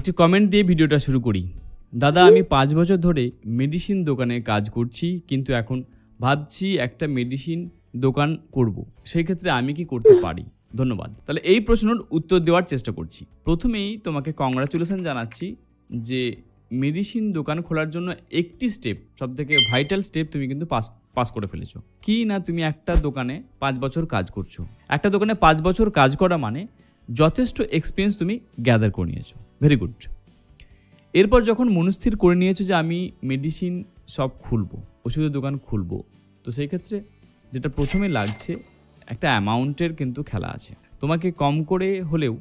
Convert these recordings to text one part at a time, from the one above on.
একটি কমেন্ট দিয়ে ভিডিওটা শুরু করি। দাদা, আমি 5 বছর ধরে মেডিসিন দোকানে কাজ করছি, কিন্তু এখন ভাবছি একটা মেডিসিন দোকান করব। সেই ক্ষেত্রে আমি কি করতে পারি? ধন্যবাদ। তাহলে এই প্রশ্নের উত্তর দেওয়ার চেষ্টা করছি। প্রথমেই তোমাকে কংগ্রাচুলেশন জানাচ্ছি যে মেডিসিন দোকান খোলার জন্য একটি স্টেপ, সবথেকে ভাইটাল স্টেপ তুমি কিন্তু পাস করে ফেলেছো। কি না, তুমি একটা দোকানে 5 বছর কাজ করছো। একটা দোকানে 5 বছর কাজ করা মানে যথেষ্ট এক্সপিরিয়েন্স তুমি গ্যাদার করে নিয়েছো। Very good. এরপর যখন মনস্থির করে নিয়েছো যে আমি মেডিসিন শপ খুলবো, ওষুধের দোকান খুলবো, তো সেই ক্ষেত্রে যেটা প্রথমে লাগছে একটা অ্যামাউন্টের কিন্তু খেলা আছে। তোমাকে কম করে হলেও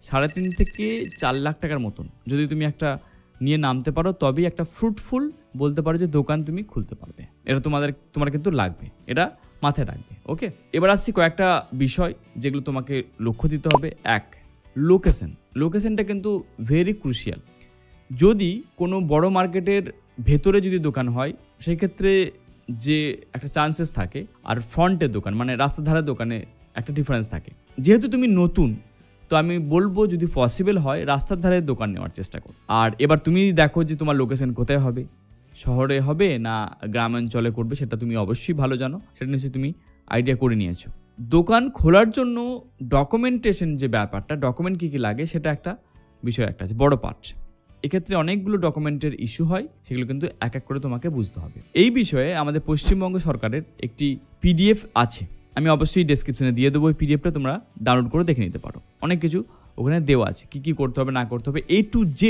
3.5 থেকে 4 লাখ টাকার মতন যদি তুমি একটা নিয়ে নামতে পারো, তবেই একটা ফ্রুটফুল বলতে পারো যে দোকান তুমি খুলতে পারবে। এটা তোমার কিন্তু লাগবে, এটা মাথায় রাখবে। ওকে, এবার আসছি কয়েকটা বিষয় যেগুলো তোমাকে লক্ষ্য দিতে হবে। 1, লোকেশনটা কিন্তু ভেরি ক্রুশিয়াল। যদি কোনো বড় মার্কেটের ভেতরে যদি দোকান হয়, সেই ক্ষেত্রে যে একটা চান্সেস থাকে আর ফ্রন্টের দোকান মানে রাস্তার ধারের দোকানে একটা ডিফারেন্স থাকে। যেহেতু তুমি নতুন, তো আমি বলবো যদি পসিবল হয় রাস্তার ধারে দোকান নেওয়ার চেষ্টা করো। আর এবার তুমি দেখো যে তোমার লোকেশন কোথায় হবে, শহরে হবে না গ্রামাঞ্চলে করবে, সেটা তুমি অবশ্যই ভালো জানো, সেটা নিশ্চয়ই তুমি আইডিয়া করে নিয়েছো। দোকান খোলার জন্য ডকুমেন্টেশন যে ব্যাপারটা, ডকুমেন্ট কী কী লাগে সেটা একটা বিষয় একটা আছে, বড় পার্ট। এক্ষেত্রে অনেকগুলো ডকুমেন্টের ইস্যু হয়, সেগুলো কিন্তু এক এক করে তোমাকে বুঝতে হবে। এই বিষয়ে আমাদের পশ্চিমবঙ্গ সরকারের একটি পিডিএফ আছে, আমি অবশ্যই ডেসক্রিপশনে দিয়ে দেবো। এই পিডিএফটা তোমরা ডাউনলোড করে দেখে নিতে পারো। অনেক কিছু ওখানে দেওয়া আছে, কী কী করতে হবে না করতে হবে, A to Z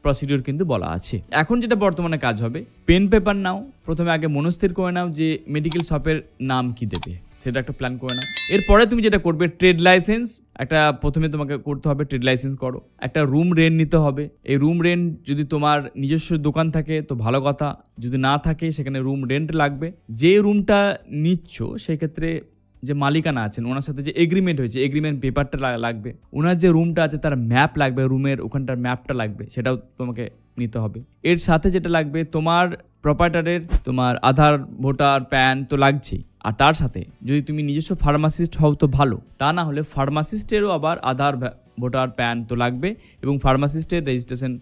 প্রসিডিওর কিন্তু বলা আছে। এখন যেটা বর্তমানে কাজ হবে, পেন পেপার নাও, প্রথমে আগে মনস্থির করে নাও যে মেডিকেল শপের নাম কি দেবে, সেটা একটা প্ল্যান করে নাও। এরপরে তুমি যেটা করবে, ট্রেড লাইসেন্স একটা প্রথমে তোমাকে করতে হবে, ট্রেড লাইসেন্স করো। একটা রুম রেন্ট নিতে হবে। এই রুম রেন্ট যদি তোমার নিজস্ব দোকান থাকে তো ভালো কথা, যদি না থাকে সেখানে রুম রেন্ট লাগবে। যে রুমটা নিচ্ছ সেক্ষেত্রে যে মালিকানা আছেন ওনার সাথে যে এগ্রিমেন্ট হয়েছে, এগ্রিমেন্ট পেপারটা লাগবে। ওনার যে রুমটা আছে তার ম্যাপ লাগবে, রুমের ওখানটার ম্যাপটা লাগবে, সেটাও তোমাকে নিতে হবে। এর সাথে যেটা লাগবে তোমার প্রপার্টারের তোমার আধার, ভোটার, প্যান তো লাগছেই। আর তার সাথে যদি তুমি নিজস্ব ফার্মাসিস্ট হও তো ভালো, তা না হলে ফার্মাসিস্টেরও আবার আধার, ভোটার, প্যান তো লাগবে, এবং ফার্মাসিস্টের রেজিস্ট্রেশন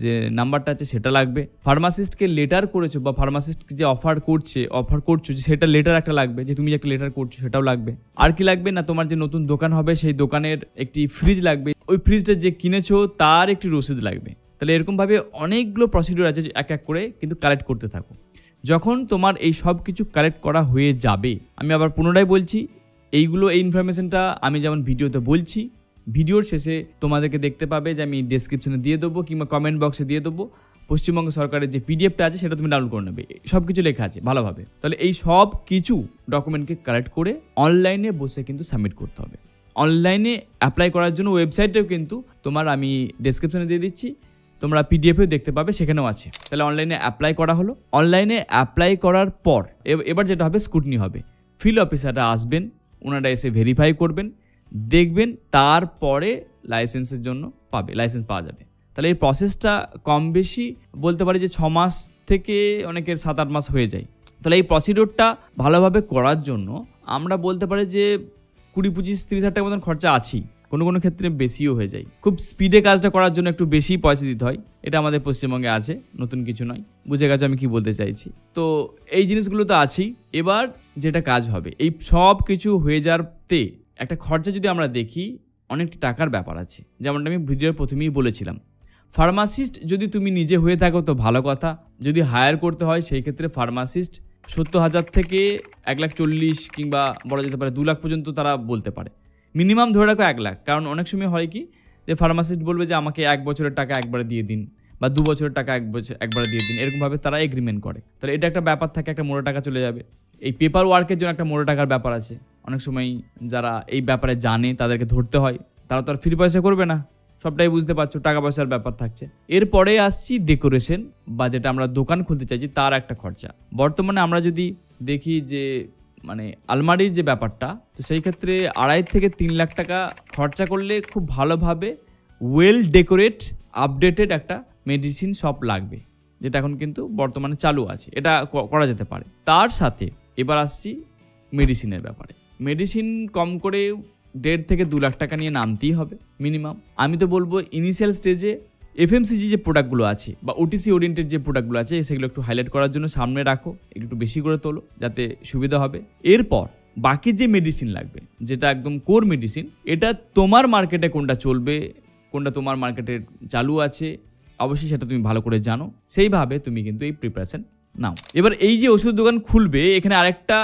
যে নাম্বারটা আছে সেটা লাগবে। ফার্মাসিস্টকে লেটার করেছো বা ফার্মাসিস্ট যে অফার করছো সেটা লেটার একটা লাগবে, যে তুমি একটা লেটার করছো সেটাও লাগবে। আর কি লাগবে না, তোমার যে নতুন দোকান হবে সেই দোকানের একটি ফ্রিজ লাগবে, ওই ফ্রিজটা যে কিনেছো তার একটি রসিদ লাগবে। তাহলে এরকমভাবে অনেকগুলো প্রসিডিওর আছে, এক এক করে কিন্তু কালেক্ট করতে থাকো। যখন তোমার এই সব কিছু কালেক্ট করা হয়ে যাবে, আমি আবার পুনরায় বলছি, এই ইনফরমেশনটা আমি যেমন ভিডিওতে বলছি, ভিডিওর শেষে তোমাদেরকে দেখতে পাবে যে আমি ডেসক্রিপশনে দিয়ে দেবো কিংবা কমেন্ট বক্সে দিয়ে দেবো। পশ্চিমবঙ্গ সরকারের যে পিডিএফটা আছে সেটা তুমি ডাউনলোড করে নেবে, সব কিছু লেখা আছে ভালোভাবে। তাহলে এই সব কিছু ডকুমেন্টকে কালেক্ট করে অনলাইনে বসে কিন্তু সাবমিট করতে হবে। অনলাইনে অ্যাপ্লাই করার জন্য ওয়েবসাইটেও কিন্তু তোমার আমি ডেসক্রিপশনে দিয়ে দিচ্ছি, তোমরা পিডিএফেও দেখতে পাবে, সেখানেও আছে। তাহলে অনলাইনে অ্যাপ্লাই করা হলো। অনলাইনে অ্যাপ্লাই করার পর এবার যেটা হবে, স্ক্রুটিনি হবে। ফিল্ড অফিসাররা আসবেন, ওনারা এসে ভেরিফাই করবেন, দেখবেন, তারপরে লাইসেন্সের জন্য লাইসেন্স পাওয়া যাবে। তাহলে এই প্রসেসটা কম বেশি বলতে পারি যে 6 মাস থেকে অনেকের 7-8 মাস হয়ে যায়। তাহলে এই প্রসিডিওরটা ভালোভাবে করার জন্য আমরা বলতে পারি যে 20-25-30 হাজার টাকা মতন খরচা আছেই, কোনো ক্ষেত্রে বেশিও হয়ে যায়। খুব স্পিডে কাজটা করার জন্য একটু বেশি পয়সা দিতে হয়, এটা আমাদের পশ্চিমবঙ্গে আছে, নতুন কিছু নয়। বুঝে গেছো আমি কি বলতে চাইছি? তো এই জিনিসগুলো তো আছেই। এবার যেটা কাজ হবে, এই সব কিছু হয়ে যাওয়াতে একটা খরচা যদি আমরা দেখি, অনেকটা টাকার ব্যাপার আছে। যেমনটা আমি ভিডিওর প্রথমেই বলেছিলাম, ফার্মাসিস্ট যদি তুমি নিজে হয়ে থাকো তো ভালো কথা, যদি হায়ার করতে হয় সেই ক্ষেত্রে ফার্মাসিস্ট 70,000 থেকে 1,40,000 কিংবা বলা যেতে পারে 2 লাখ পর্যন্ত তারা বলতে পারে। মিনিমাম ধরে রাখো 1 লাখ, কারণ অনেক সময় হয় কি যে ফার্মাসিস্ট বলবে যে আমাকে 1 বছরের টাকা একবারে দিয়ে দিন বা 2 বছরের টাকা একবারে দিয়ে দিন, এরকমভাবে তারা এগ্রিমেন্ট করে। তাহলে এটা একটা ব্যাপার থাকে, একটা মোটা টাকা চলে যাবে। এই পেপার ওয়ার্কের জন্য একটা মোটা টাকার ব্যাপার আছে। অনেক সময় যারা এই ব্যাপারে জানে তাদেরকে ধরতে হয়, তারা তো আর ফ্রি পয়সা করবে না, সবটাই বুঝতে পারছো, টাকা পয়সার ব্যাপার থাকছে। এরপরে আসছি ডেকোরেশন বা যেটা আমরা দোকান খুলতে চাইছি তার একটা খরচা। বর্তমানে আমরা যদি দেখি যে মানে আলমারির যে ব্যাপারটা, তো সেই ক্ষেত্রে 2.5 থেকে 3 লাখ টাকা খরচা করলে খুব ভালোভাবে ওয়েল ডেকোরেট আপডেটেড একটা মেডিসিন শপ লাগবে, যেটা এখন কিন্তু বর্তমানে চালু আছে, এটা করা যেতে পারে। তার সাথে এবার আসছি মেডিসিনের ব্যাপারে। মেডিসিন কম করে 1.5 থেকে 2 লাখ টাকা নিয়ে নামতেই হবে মিনিমাম। আমি তো বলবো ইনিশিয়াল স্টেজে এফএমসিজি যে প্রোডাক্টগুলো আছে বা ওটিসি ওরিয়েন্টেড যে প্রোডাক্টগুলো আছে সেগুলো একটু হাইলাইট করার জন্য সামনে রাখো, একটু বেশি করে তোলো যাতে সুবিধা হবে। এরপর বাকি যে মেডিসিন লাগবে, যেটা একদম কোর মেডিসিন, এটা তোমার মার্কেটে কোনটা চলবে, কোনটা তোমার মার্কেটে চালু আছে, অবশ্যই সেটা তুমি ভালো করে জানো, সেইভাবে তুমি কিন্তু এই প্রিপারেশন নাও। এবার এই যে ওষুধ দোকান খুলবে, এখানে আরেকটা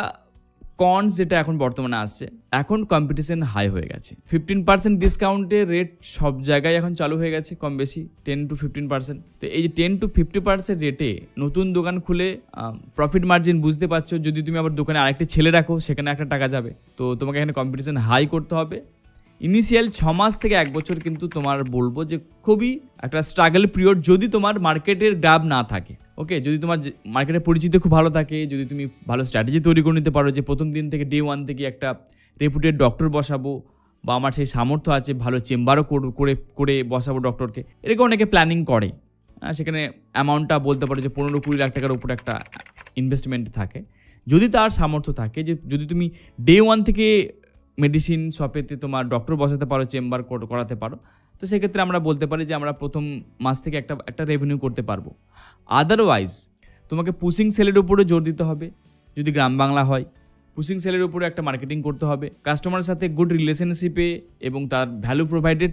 কনস যেটা এখন বর্তমানে আসছে, এখন কম্পিটিশন হাই হয়ে গেছে। 15% ডিসকাউন্টের রেট সব জায়গায় এখন চালু হয়ে গেছে, কম বেশি 10 to 15%। তো এই যে 10 to 50% রেটে নতুন দোকান খুলে প্রফিট মার্জিন বুঝতে পারছো। যদি তুমি আবার দোকানে আরেকটি ছেলে রাখো, সেখানে একটা টাকা যাবে। তো তোমাকে এখানে কম্পিটিশন হাই করতে হবে। ইনিশিয়াল 6 মাস থেকে 1 বছর কিন্তু তোমার বলবো যে খুবই একটা স্ট্রাগল পিরিয়ড, যদি তোমার মার্কেটের গ্রাব না থাকে। ওকে, যদি তোমার মার্কেটের পরিচিতি খুব ভালো থাকে, যদি তুমি ভালো স্ট্র্যাটেজি তৈরি করে নিতে পারো যে প্রথম দিন থেকে ডে 1 থেকে একটা রেপুটেড ডক্টর বসাবো, বা আমার সেই সামর্থ্য আছে ভালো চেম্বারও করে বসাবো ডক্টরকে, এরকম অনেকে প্ল্যানিং করে। সেখানে অ্যামাউন্টটা বলতে পারো যে 15-20 লাখ টাকার উপরে একটা ইনভেস্টমেন্ট থাকে। যদি তার সামর্থ্য থাকে, যে যদি তুমি ডে 1 থেকে মেডিসিন শপেতে তোমার ডক্টর বসাতে পারো, চেম্বার করাতে পারো, তো সেক্ষেত্রে আমরা বলতে পারি যে আমরা প্রথম মাস থেকে একটা রেভিনিউ করতে পারবো। আদারওয়াইজ তোমাকে পুশিং সেলের উপরে জোর দিতে হবে। যদি গ্রাম বাংলা হয়, পুশিং সেলের উপরে একটা মার্কেটিং করতে হবে, কাস্টমারের সাথে গুড রিলেশনশিপে এবং তার ভ্যালু প্রোভাইডেড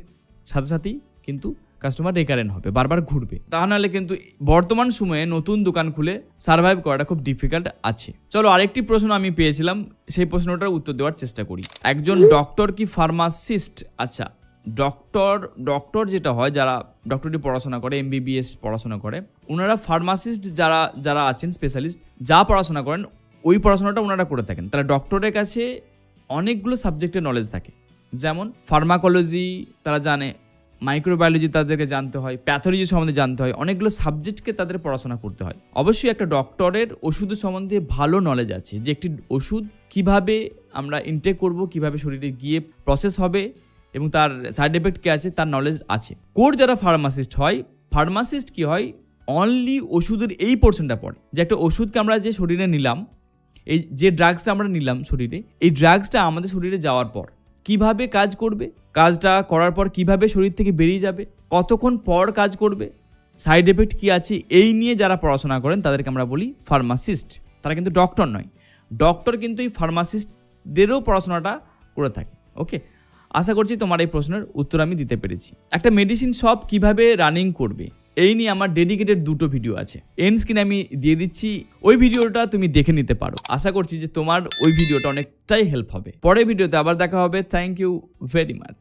সাথে সাথেই কিন্তু কাস্টমার রেকারেন্ট হবে, বারবার ঘুরবে। তা নাহলে কিন্তু বর্তমান সময়ে নতুন দোকান খুলে সার্ভাইভ করাটা খুব ডিফিকাল্ট আছে। চলো, আরেকটি প্রশ্ন আমি পেয়েছিলাম, সেই প্রশ্নটার উত্তর দেওয়ার চেষ্টা করি। একজন ডক্টর কি ফার্মাসিস্ট? আচ্ছা, ডক্টর যেটা হয়, যারা ডক্টরি পড়াশোনা করে, MBBS পড়াশোনা করে, ওনারা ফার্মাসিস্ট যারা আছেন স্পেশালিস্ট, যা পড়াশোনা করেন ওই পড়াশোনাটা ওনারা করে থাকেন। তারা ডক্টরের কাছে অনেকগুলো সাবজেক্টের নলেজ থাকে, যেমন ফার্মাকোলজি তারা জানে, মাইক্রোবায়োলজি তাদেরকে জানতে হয়, প্যাথোলজি সম্বন্ধে জানতে হয়, অনেকগুলো সাবজেক্টকে তাদের পড়াশোনা করতে হয়। অবশ্যই একটা ডক্টরের ওষুধের সম্বন্ধে ভালো নলেজ আছে, যে একটি ওষুধ কিভাবে আমরা ইনটেক করব, কিভাবে শরীরে গিয়ে প্রসেস হবে এবং তার সাইড এফেক্ট কী আছে, তার নলেজ আছে। কোর যারা ফার্মাসিস্ট হয়, ফার্মাসিস্ট কি হয়, অনলি ওষুধের এই পোর্শনটা পড়ে, যে একটা ওষুধকে আমরা যে শরীরে নিলাম, এই যে ড্রাগসটা আমরা নিলাম শরীরে, এই ড্রাগসটা আমাদের শরীরে যাওয়ার পর কিভাবে কাজ করবে, কাজটা করার পর কিভাবে শরীর থেকে বেরিয়ে যাবে, কতক্ষণ পর কাজ করবে, সাইড এফেক্ট কী আছে, এই নিয়ে যারা পড়াশোনা করেন তাদেরকে আমরা বলি ফার্মাসিস্ট। তারা কিন্তু ডক্টর নয়। ডক্টর কিন্তু এই ফার্মাসিস্টদেরও পড়াশোনাটা করে থাকে। ওকে, আশা করছি তোমার এই প্রশ্নের উত্তর আমি দিতে পেরেছি। একটা মেডিসিন শপ কিভাবে রানিং করবে, এই নিয়ে আমার ডেডিকেটেড 2টো ভিডিও আছে, এন্ড স্ক্রিনে আমি দিয়ে দিচ্ছি, ওই ভিডিওটা তুমি দেখে নিতে পারো। আশা করছি যে তোমার ওই ভিডিওটা অনেকটাই হেল্প হবে। পরের ভিডিওতে আবার দেখা হবে। Thank you very much.